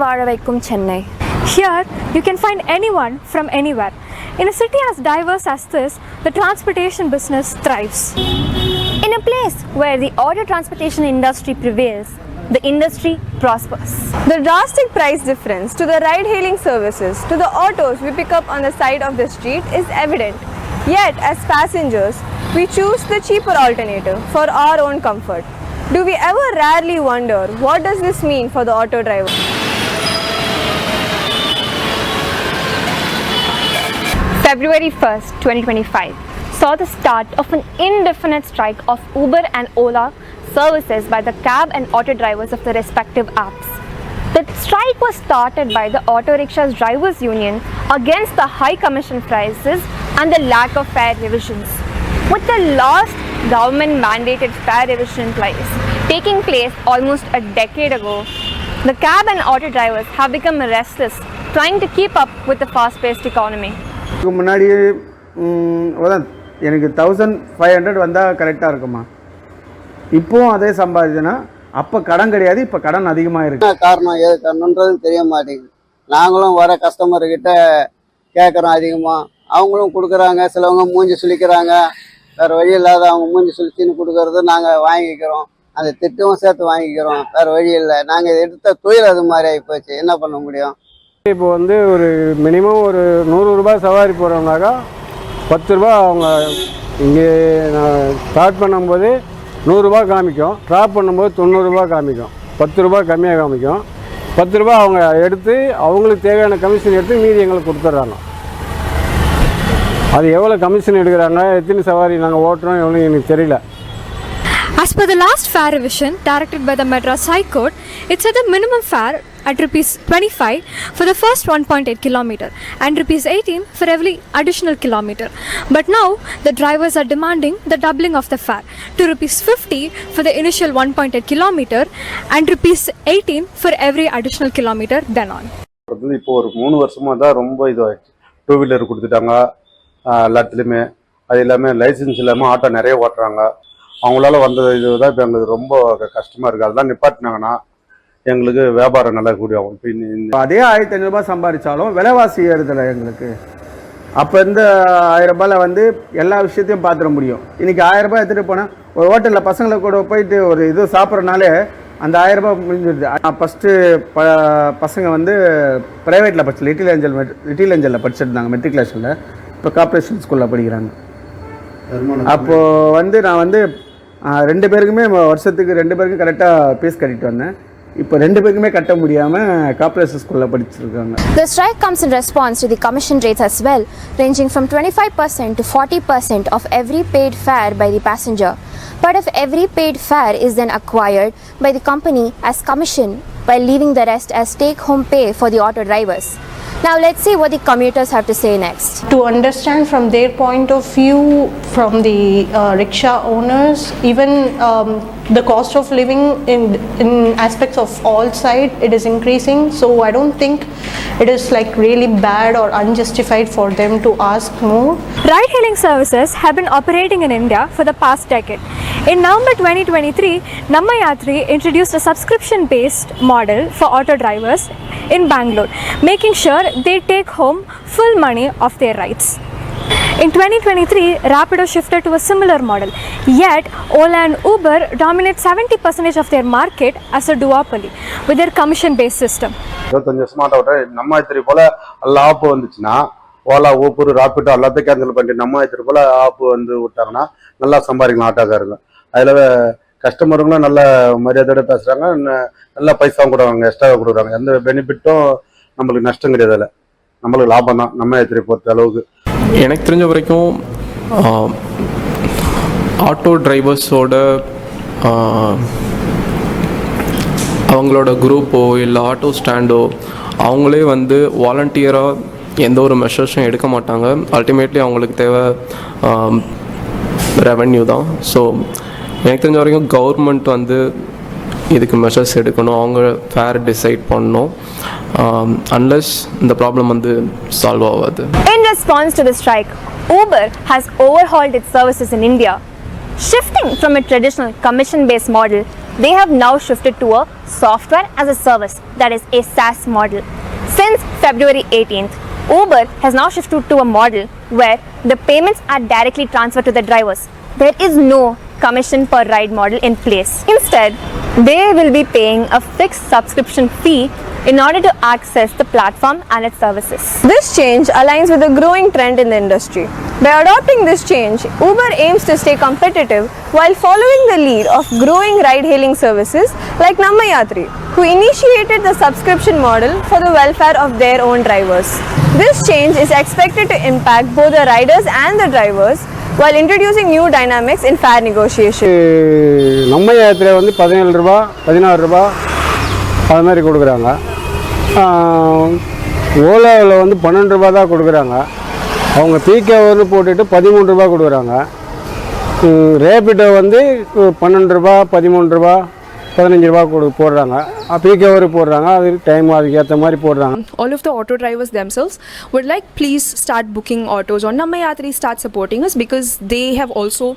Vaazhavaikum Chennai. Here, you can find anyone from anywhere. In a city as diverse as this, the transportation business thrives. In a place where the auto transportation industry prevails, the industry prospers. The drastic price difference to the ride-hailing services to the autos we pick up on the side of the street is evident. Yet, as passengers, we choose the cheaper alternative for our own comfort. Do we ever rarely wonder what does this mean for the auto driver? February 1st, 2025 saw the start of an indefinite strike of Uber and Ola services by the cab and auto drivers of the respective apps. The strike was started by the Auto Rickshaws Drivers Union against the high commission prices and the lack of fare revisions. With the last government mandated fare revision taking place almost a decade ago, the cab and auto drivers have become restless, trying to keep up with the fast-paced economy. முன்னாடி எனக்கு 1500 வந்தால் கரெக்டாக இருக்குமா? இப்போவும் அதே சம்பாதிச்சுன்னா அப்போ கடன் கிடையாது, இப்போ கடன் அதிகமாக இருக்குது. காரணம் ஏது காரணன்றது தெரிய மாட்டேங்குது. நாங்களும் வர கஸ்டமர்கிட்ட கேட்குறோம் அதிகமாக, அவங்களும் கொடுக்குறாங்க. சிலவங்க மூஞ்சி சுளிக்கிறாங்க, வேறு வழி இல்லாத அவங்க மூஞ்சி சுளிச்சின்னு கொடுக்கறது நாங்கள் வாங்கிக்கிறோம். அந்த திட்டமும் சேர்த்து வாங்கிக்கிறோம், வேறு வழி இல்லை. நாங்கள் எடுத்த தொழில் அது மாதிரி ஆகிப்போச்சு, என்ன பண்ண முடியும்? இப்போ ஒரு மினிமம் ஒரு 100 ரூபாய் சவாரி போகிறோம்னாக்கா 10 ரூபா அவங்க இங்கே நான் ஸ்டார்ட் பண்ணும்போது 100 ரூபா காமிக்கும், ட்ராப் பண்ணும்போது 90 ரூபா காமிக்கும், 10 ரூபா கம்மியாக காமிக்கும். 10 ரூபா அவங்க எடுத்து அவங்களுக்கு தேவையான கமிஷன் எடுத்து மீதி எங்களுக்கு கொடுத்துட்றாங்க. அது எவ்வளோ கமிஷன் எடுக்கிறாங்க, எத்தனை சவாரி நாங்கள் ஓட்டுறோம் எவ்வளோ எனக்கு தெரியல. As per the last fare revision directed by the Madras High Court, it set the minimum fare at ₹25 for the first 1.8 kilometer and ₹18 for every additional kilometer. But now the drivers are demanding the doubling of the fare to ₹50 for the initial 1.8 kilometer and ₹18 for every additional kilometer then on. இப்போ ஒரு 3 வருஷமாக தான் ரொம்ப இதுவாகிடுச்சு. 2 wheeler கொடுத்துட்டாங்க எல்லாத்துலேயுமே. அது இல்லாமல் licence இல்லாமல் ஆட்டோ நிறைய ஓட்டுறாங்க. அவங்களால வந்த இதுதான் இப்போ எங்களுக்கு ரொம்ப கஷ்டமாக இருக்குது. அதெல்லாம் நிப்பாட்டினாங்கன்னா எங்களுக்கு வியாபாரம் நல்லா கூடியாகும். இப்போ அதே 1500 ரூபாய் சம்பாதிச்சாலும் விலைவாசி ஏறுதில்லை எங்களுக்கு. அப்போ இந்த 1000 ரூபாயில் எல்லா விஷயத்தையும் பார்த்துட முடியும். இன்றைக்கி 1000 ரூபாய் எடுத்துகிட்டு போனால் ஒரு ஹோட்டலில் பசங்களை கூட போயிட்டு ஒரு இது சாப்பிட்றனாலே அந்த 1000 ரூபாய் முடிஞ்சிடுது. ஃபஸ்ட்டு பசங்க ப்ரைவேட்டில் படிச்சு லிட்டில் ஏஞ்சலில் படிச்சுருந்தாங்க மெட்ரிகுலேஷனில். இப்போ கார்ப்பரேஷன் ஸ்கூலில் படிக்கிறாங்க. அப்போது நான் 2 பேருக்குமே வருஷத்துக்கு 2 பேருக்கும் கரெக்டாக ஃபீஸ் கட்டிட்டு வந்தேன். இப்போ 2 பேருக்குமே கட்ட முடியாமல் கார்ப்பரேஷன் ஸ்கூலில் படிச்சிருக்காங்க. The strike comes in response to the commission rates as well, ranging from 25% to 40% of every paid fare by the passenger. Part of every paid fare is then acquired by the company as commission, while leaving the rest as take-home pay for the auto drivers. Now let's see what the commuters have to say next. To understand from their point of view, from the rickshaw owners, even the cost of living in aspects of all sides, it is increasing. So I don't think it is really bad or unjustified for them to ask more. Ride-hailing services have been operating in India for the past decade. In November 2023, Nammayatri introduced a subscription-based model for auto drivers in Bangalore, making sure they take home full money of their rides. In 2023, Rapido shifted to a similar model. Yet, Ola and Uber dominate 70% of their market as a duopoly with their commission-based system. 25 வருஷமாட்ட நம்மாயத்திரி போல எல்லா ஆப்பு வந்துச்சுன்னா ஓலா ஊப்பர் ராப்பிடோ எல்லாத்தையும் cancel பண்ணிட்டு நம்மாயத்திரி போல ஆப்பு விட்டாங்கன்னா நல்லா சம்பாதிக்கலாம் ஆட்டோக்காரங்க. அதில் கஸ்டமருங்களும் நல்ல மரியாதையோட பேசுகிறாங்க, நல்லா பைசாவும் கொடுக்குறாங்க, எக்ஸ்ட்ராவாக கொடுக்குறாங்க. எந்த பெனிஃபிட்டும் நம்மளுக்கு நஷ்டம் கிடையாது, அதில் நம்மளுக்கு லாபம் தான் நம்மாயத்திரி பொறுத்த அளவுக்கு. எனக்கு தெரிஞ்ச வரைக்கும் ஆட்டோ டிரைவர்ஸோட அவங்களோட குரூப்போ இல்லை ஆட்டோ ஸ்டாண்டோ அவங்களே வாலண்டியராக எந்த ஒரு மெஷர்ஸும் எடுக்க மாட்டாங்க. அல்டிமேட்லி அவங்களுக்கு தேவை ரெவென்யூ தான். ஸோ எனக்கு தெரிஞ்ச வரைக்கும் கவர்மெண்ட் இதுக்கு மெஷர்ஸ் எடுக்கணும், அவங்க ஃபேர் டிசைட் பண்ணணும். அன்லெஸ் இந்த ப்ராப்ளம் சால்வ் ஆகாது. In response to the strike, Uber has overhauled its services in India, shifting from a traditional commission-based model they have now shifted to a software as a service, that is a SaaS model. Since February 18th, Uber has now shifted to a model where the payments are directly transferred to the drivers. There is no commission per ride model in place. Instead, they will be paying a fixed subscription fee in order to access the platform and its services. This change aligns with the growing trend in the industry. By adopting this change, Uber aims to stay competitive while following the lead of growing ride-hailing services like Nammayatri, who initiated the subscription model for the welfare of their own drivers. This change is expected to impact both the riders and the drivers while introducing new dynamics in fare negotiation. நம்ம யாத்திரை வந்து 17 ரூபா 16 ரூபா அது மாதிரி கொடுக்குறாங்க. ஓலாவில் வந்து 12 ரூபா தான் கொடுக்குறாங்க. அவங்க பீக் ஹவர்னு போட்டுட்டு 13 ரூபா கொடுக்குறாங்க. ரேபிடோ வந்து 12 ரூபா 13 ரூபா 15 ரூபா போடுறாங்க. பீக் ஹவர் போடுறாங்க. அது டைம் அதுக்கு ஏற்ற மாதிரி போடுறாங்க. All of the auto drivers themselves would like, please start booking autos on Nammayatri, start supporting us, because they have also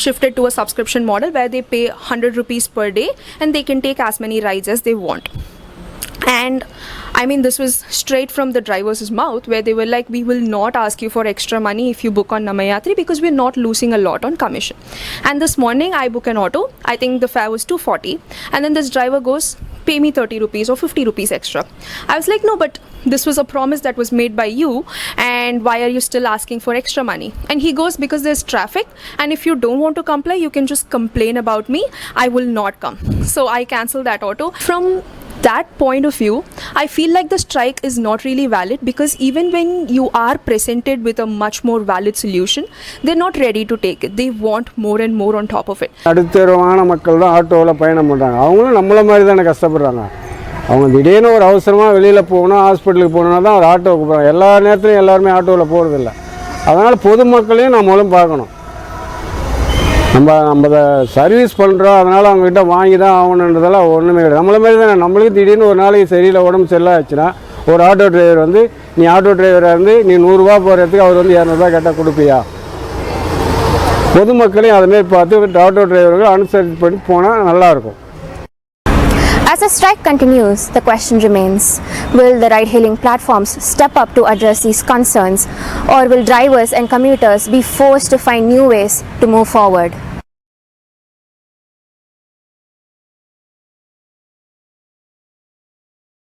shifted to a subscription model where they pay 100 rupees per day and they can take as many rides as they want. And I mean, this was straight from the driver's mouth, where they were like, we will not ask you for extra money if you book on Nammayatri, because we're not losing a lot on commission. And this morning I book an auto, I think the fare was 240, and then this driver goes, pay me 30 rupees or 50 rupees extra. I was like, no, but this was a promise that was made by you, and why are you still asking for extra money? And he goes, because there's traffic, and if you don't want to comply, you can just complain about me, I will not come. So I cancelled that auto. From that point of view, I feel like the strike is not really valid, because even when you are presented with a much more valid solution, they're not ready to take it. They want more and more on top of it. நடுத்தரமான மக்கள் தான் ஆட்டோவில் பயணம் பண்ணுறாங்க. அவங்களும் நம்மள மாதிரி தானே கஷ்டப்படுறாங்க. அவங்க திடீர்னு ஒரு அவசரமாக வெளியில் போகணும், ஹாஸ்பிட்டலுக்கு போகணுன்னா தான் ஒரு ஆட்டோவுக்கு போகிறாங்க. எல்லா நேரத்துலையும் எல்லாருமே ஆட்டோவில் போகிறதில்ல. அதனால் பொதுமக்களையும் நம்மளும் பார்க்கணும். நம்ம சர்வீஸ் பண்ணுறோம், அதனால் அவங்ககிட்ட வாங்கி தான் ஆகணுன்றதெல்லாம் ஒன்றுமே கிடையாது. நம்மள மாதிரி தானே. நம்மளுக்கு திடீர்னு ஒரு நாளைக்கு சரியில்லை, உடம்பு சரியில்லாச்சுன்னா ஒரு ஆட்டோ டிரைவர் வந்து, நீ ஆட்டோ டிரைவராக இருந்து நீ 100 ரூபா போகிறதுக்கு அவர் வந்து 200 ரூபா கேட்டால் கொடுப்பியா? பொதுமக்களையும் அதுமாரி பார்த்து ஆட்டோ டிரைவர்கள் அனுசரித்து பண்ணி போனால் நல்லாயிருக்கும். As the strike continues, the question remains, will the ride-hailing platforms step up to address these concerns, or will drivers and commuters be forced to find new ways to move forward?